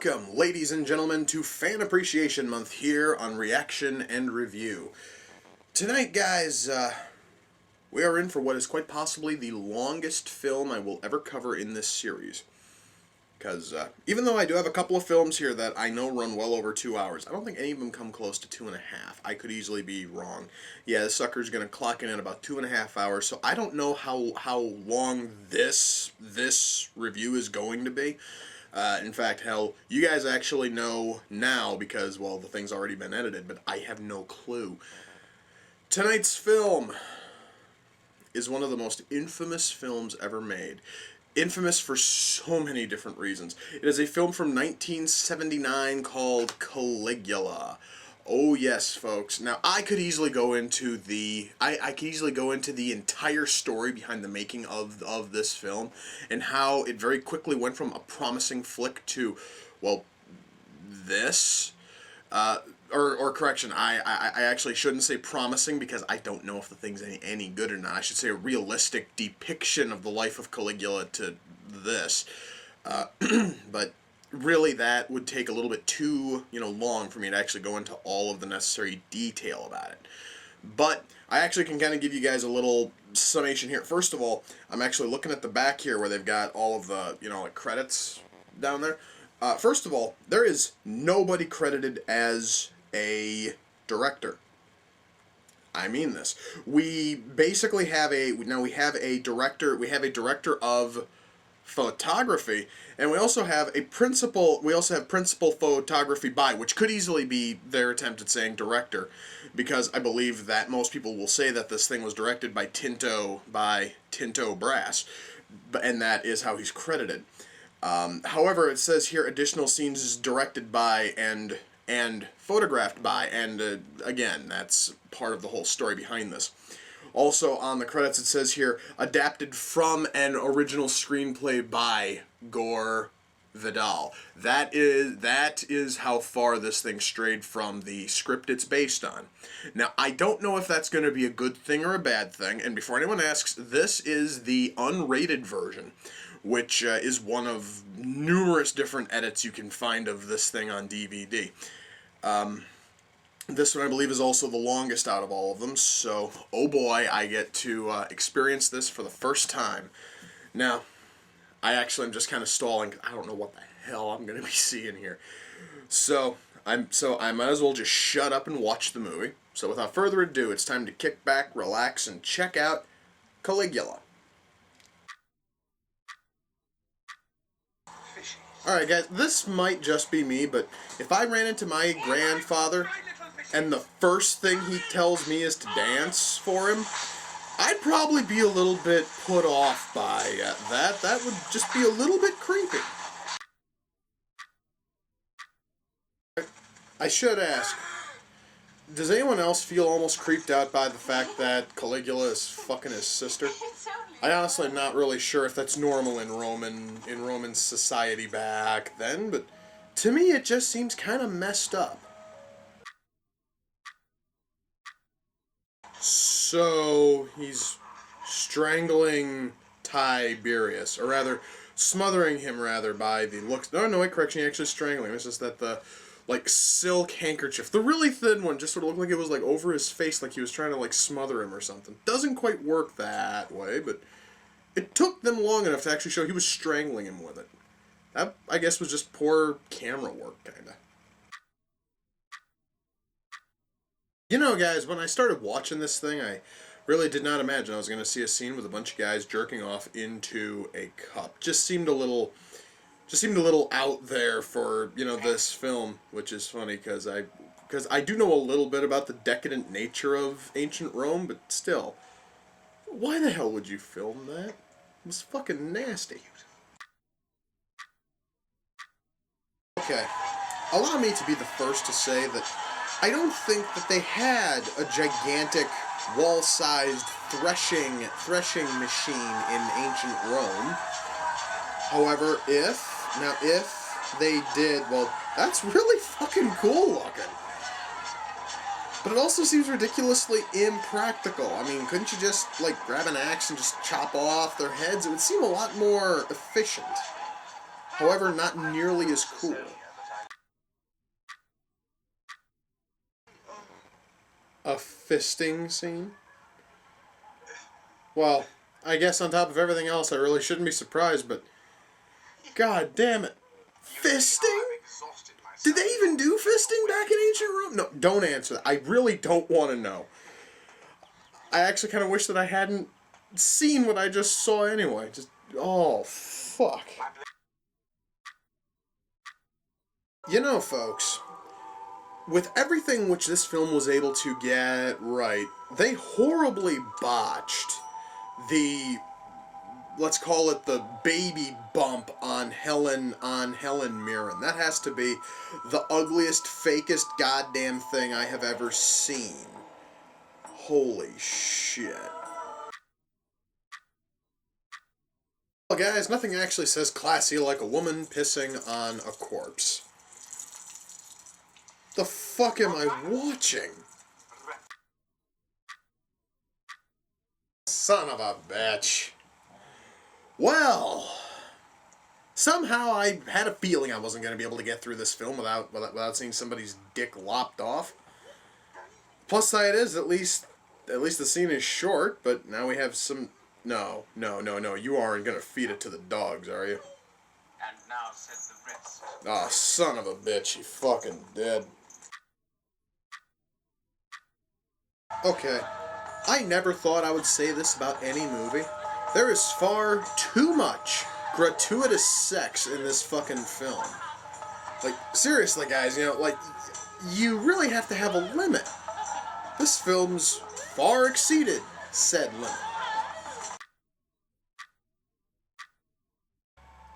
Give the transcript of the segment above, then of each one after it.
Welcome, ladies and gentlemen, to Fan Appreciation Month here on Reaction and Review. Tonight, guys, we are in for what is quite possibly the longest film I will ever cover in this series. Because even though I do have a couple of films here that I know run well over 2 hours, I don't think any of them come close to 2.5. I could easily be wrong. Yeah, this sucker's going to clock in at about 2.5 hours, so I don't know how long this review is going to be. In fact, hell, you guys actually know now because, well, the thing's already been edited, but I have no clue. Tonight's film is one of the most infamous films ever made. Infamous for so many different reasons. It is a film from 1979 called Caligula. Oh yes, folks. Now I could easily go into the entire story behind the making of this film and how it very quickly went from a promising flick to, well, this. Or correction, I actually shouldn't say promising because I don't know if the thing's any good or not. I should say a realistic depiction of the life of Caligula to this. But really that would take a little bit too, long for me to actually go into all of the necessary detail about it. But I actually can kind of give you guys a little summation here. First of all, I'm actually looking at the back here where they've got all of the, like credits down there. First of all, there is nobody credited as a director. I mean this. We basically have a director of photography, and we also have principal photography by, which could easily be their attempt at saying director, because I believe that most people will say that this thing was directed by Tinto Brass, and that is how he's credited. However, it says here additional scenes is directed by and photographed by, and again, that's part of the whole story behind this. Also on the credits it says here, adapted from an original screenplay by Gore Vidal. That is how far this thing strayed from the script it's based on. Now, I don't know if that's going to be a good thing or a bad thing, and before anyone asks, this is the unrated version, which is one of numerous different edits you can find of this thing on DVD. This one, I believe, is also the longest out of all of them, so, oh boy, I get to experience this for the first time. Now, I actually am just kind of stalling. I don't know what the hell I'm going to be seeing here. So I might as well just shut up and watch the movie. So without further ado, it's time to kick back, relax, and check out Caligula. Alright guys, this might just be me, but if I ran into my grandfather and the first thing he tells me is to dance for him, I'd probably be a little bit put off by that. That would just be a little bit creepy. I should ask, does anyone else feel almost creeped out by the fact that Caligula is fucking his sister? I honestly am not really sure if that's normal in Roman society back then, but to me it just seems kind of messed up. So he's strangling Tiberius, or rather smothering him by the looks. No, wait, correction, he actually strangling him. It's just that the silk handkerchief, the really thin one, just sort of looked like it was over his face, like he was trying to smother him or something. Doesn't quite work that way, but it took them long enough to actually show he was strangling him with it. That, I guess, was just poor camera work, kinda. You know, guys, when I started watching this thing, I really did not imagine I was going to see a scene with a bunch of guys jerking off into a cup. Just seemed a little out there for, this film, which is funny because I do know a little bit about the decadent nature of ancient Rome, but still, why the hell would you film that? It was fucking nasty. Okay, allow me to be the first to say that I don't think that they had a gigantic wall-sized threshing machine in ancient Rome. However, if they did, well, that's really fucking cool looking. But it also seems ridiculously impractical. I mean, couldn't you just, grab an axe and just chop off their heads? It would seem a lot more efficient. However, not nearly as cool. A fisting scene? Well, I guess on top of everything else, I really shouldn't be surprised, but god damn it. Fisting? Did they even do fisting back in ancient Rome? No, don't answer that. I really don't want to know. I actually kind of wish that I hadn't seen what I just saw anyway. Just, oh, fuck. You know, folks, with everything which this film was able to get right, they horribly botched the, let's call it the baby bump on Helen Mirren. That has to be the ugliest, fakest goddamn thing I have ever seen. Holy shit. Well, guys, nothing actually says classy like a woman pissing on a corpse. The fuck am I watching? Son of a bitch. Well, somehow I had a feeling I wasn't going to be able to get through this film without seeing somebody's dick lopped off. Plus side is, at least the scene is short, but now we have some... No. You aren't going to feed it to the dogs, are you? And now says the rest. Oh, son of a bitch, he fucking dead. Okay, I never thought I would say this about any movie. There is far too much gratuitous sex in this fucking film. Like, seriously, guys, you really have to have a limit. This film's far exceeded said limit.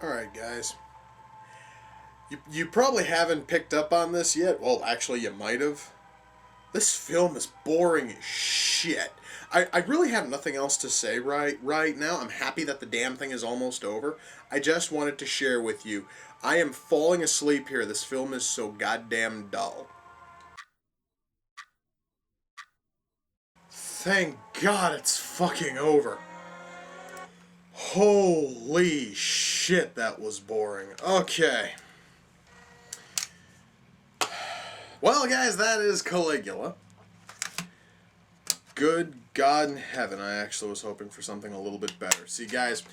Alright, guys. You probably haven't picked up on this yet. Well, actually, you might have. This film is boring as shit. I really have nothing else to say right now. I'm happy that the damn thing is almost over. I just wanted to share with you. I am falling asleep here. This film is so goddamn dull. Thank God it's fucking over. Holy shit, that was boring. Okay. Well, guys, that is Caligula. Good God in heaven, I actually was hoping for something a little bit better. See, guys,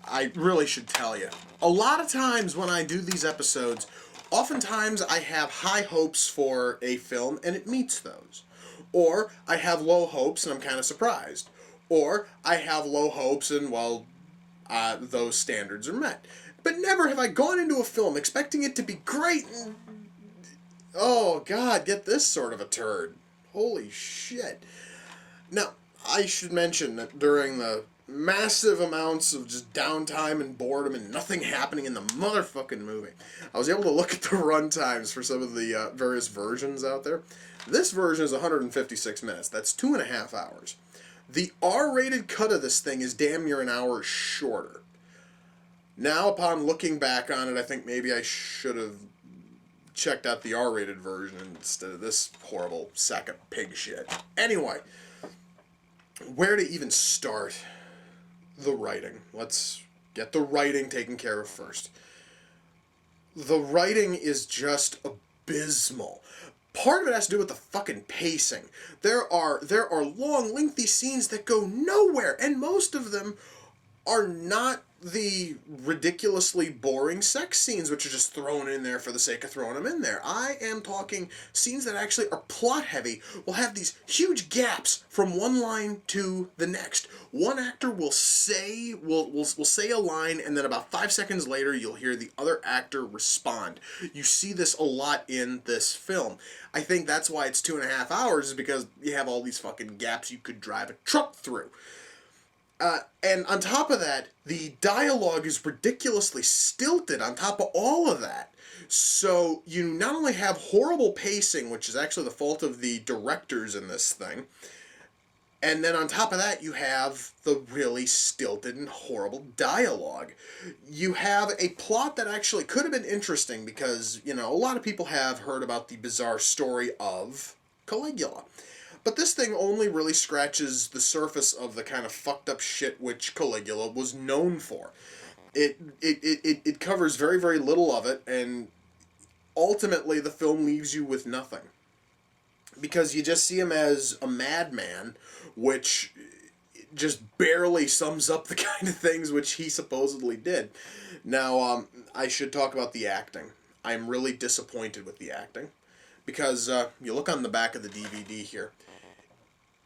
I really should tell you. A lot of times when I do these episodes, oftentimes I have high hopes for a film, and it meets those. Or I have low hopes, and I'm kind of surprised. Or I have low hopes, and, well, those standards are met. But never have I gone into a film expecting it to be great and... Oh, God, get this sort of a turd. Holy shit. Now, I should mention that during the massive amounts of just downtime and boredom and nothing happening in the motherfucking movie, I was able to look at the run times for some of the various versions out there. This version is 156 minutes. That's 2.5 hours. The R-rated cut of this thing is damn near an hour shorter. Now, upon looking back on it, I think maybe I should have checked out the R-rated version instead of this horrible sack of pig shit. Anyway, where to even start? The writing. Let's get the writing taken care of first. The writing is just abysmal. Part of it has to do with the fucking pacing. There are long, lengthy scenes that go nowhere, and most of them are not the ridiculously boring sex scenes which are just thrown in there for the sake of throwing them in there. I am talking scenes that actually are plot heavy, will have these huge gaps from one line to the next. One actor will say a line, and then about 5 seconds later you'll hear the other actor respond. You see this a lot in this film. I think that's why it's 2.5 hours, is because you have all these fucking gaps you could drive a truck through. And on top of that, the dialogue is ridiculously stilted on top of all of that. So you not only have horrible pacing, which is actually the fault of the directors in this thing, and then on top of that, you have the really stilted and horrible dialogue. You have a plot that actually could have been interesting because, a lot of people have heard about the bizarre story of Caligula. But this thing only really scratches the surface of the kind of fucked up shit which Caligula was known for. It covers very, very little of it, and ultimately the film leaves you with nothing. because you just see him as a madman, which just barely sums up the kind of things which he supposedly did. Now, I should talk about the acting. I'm really disappointed with the acting because you look on the back of the DVD here.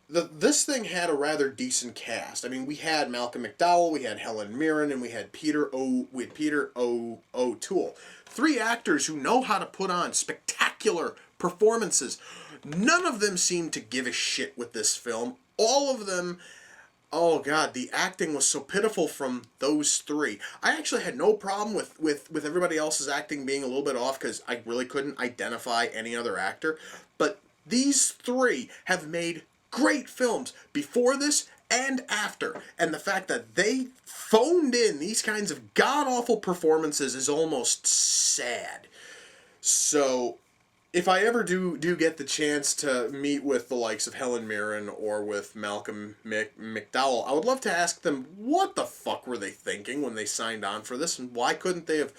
This thing had a rather decent cast. I mean, we had Malcolm McDowell, we had Helen Mirren, and we had Peter O'Toole. Three actors who know how to put on spectacular performances. None of them seemed to give a shit with this film. All of them, oh god, the acting was so pitiful from those three. I actually had no problem with everybody else's acting being a little bit off because I really couldn't identify any other actor. But these three have made great films before this and after. And the fact that they phoned in these kinds of god-awful performances is almost sad. So, if I ever do get the chance to meet with the likes of Helen Mirren or with Malcolm McDowell, I would love to ask them what the fuck were they thinking when they signed on for this, and why couldn't they have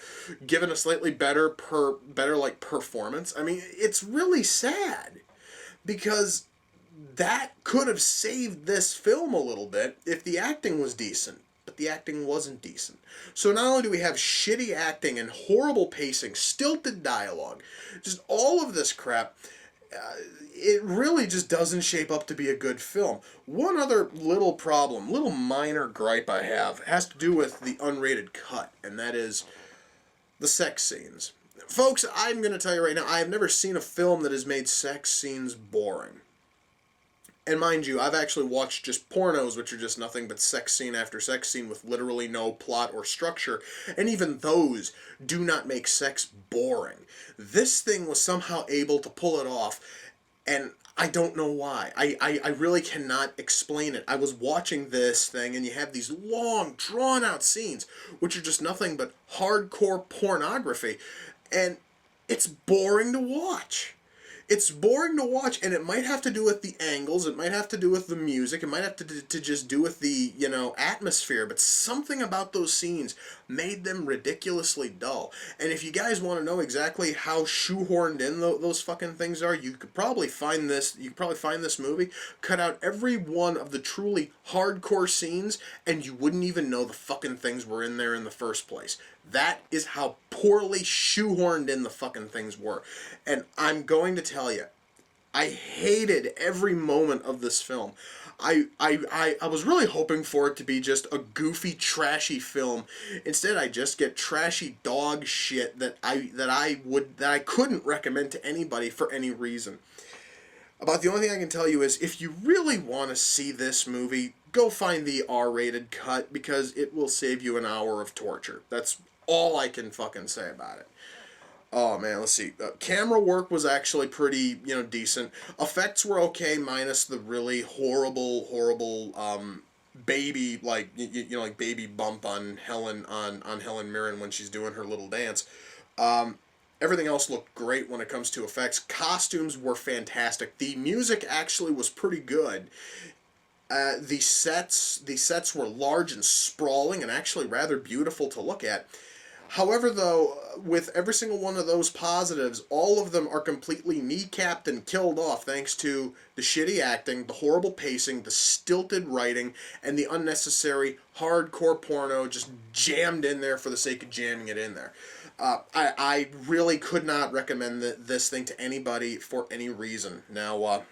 given a slightly better performance? I mean, it's really sad because that could have saved this film a little bit if the acting was decent. But the acting wasn't decent. So not only do we have shitty acting and horrible pacing, stilted dialogue, just all of this crap, it really just doesn't shape up to be a good film. One other little problem, little minor gripe I have, has to do with the unrated cut, and that is the sex scenes. Folks, I'm going to tell you right now, I have never seen a film that has made sex scenes boring. And mind you, I've actually watched just pornos, which are just nothing but sex scene after sex scene with literally no plot or structure, and even those do not make sex boring. This thing was somehow able to pull it off, and I don't know why. I really cannot explain it. I was watching this thing, and you have these long, drawn-out scenes, which are just nothing but hardcore pornography, and it's boring to watch. It's boring to watch, and it might have to do with the angles, it might have to do with the music, it might have to just do with the, atmosphere, but something about those scenes made them ridiculously dull. And if you guys want to know exactly how shoehorned in those fucking things are, you could probably find this movie, cut out every one of the truly hardcore scenes, and you wouldn't even know the fucking things were in there in the first place. That is how poorly shoehorned in the fucking things were. And I'm going to tell you, I hated every moment of this film. I was really hoping for it to be just a goofy, trashy film. Instead, I just get trashy dog shit that I couldn't recommend to anybody for any reason. About the only thing I can tell you is, if you really want to see this movie, go find the R-rated cut, because it will save you an hour of torture. That's all I can fucking say about it. Oh man, let's see. Camera work was actually pretty, decent. Effects were okay, minus the really horrible, baby, like baby bump on Helen Mirren when she's doing her little dance. Everything else looked great when it comes to effects. Costumes were fantastic. The music actually was pretty good. The sets were large and sprawling and actually rather beautiful to look at. However, though, with every single one of those positives, all of them are completely kneecapped and killed off thanks to the shitty acting, the horrible pacing, the stilted writing, and the unnecessary hardcore porno just jammed in there for the sake of jamming it in there. I really could not recommend this thing to anybody for any reason. Now,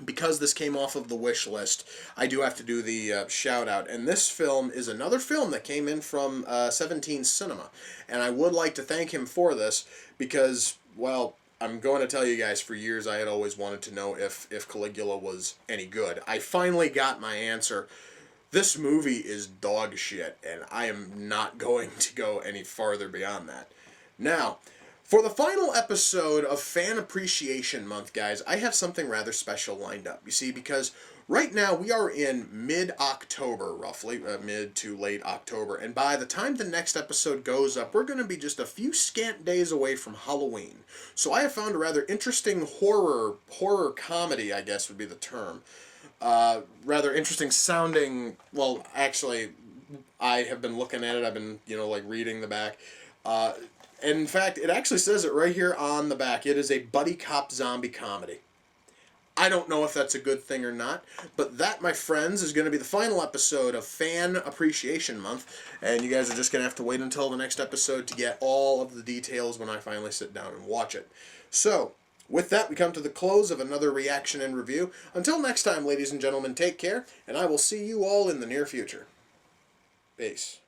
because this came off of the wish list, I do have to do the shout out. And this film is another film that came in from 17 Cinema. And I would like to thank him for this because, well, I'm going to tell you guys, for years I had always wanted to know if Caligula was any good. I finally got my answer. This movie is dog shit, and I am not going to go any farther beyond that. Now, for the final episode of Fan Appreciation Month, guys, I have something rather special lined up. You see, because right now we are in mid-October, roughly, mid to late October, and by the time the next episode goes up, we're going to be just a few scant days away from Halloween. So I have found a rather interesting horror comedy, I guess would be the term. Rather interesting sounding, well, actually, I have been looking at it, I've been, reading the back. And in fact, it actually says it right here on the back. It is a buddy cop zombie comedy. I don't know if that's a good thing or not, but that, my friends, is going to be the final episode of Fan Appreciation Month, and you guys are just going to have to wait until the next episode to get all of the details when I finally sit down and watch it. So, with that, we come to the close of another reaction and review. Until next time, ladies and gentlemen, take care, and I will see you all in the near future. Peace.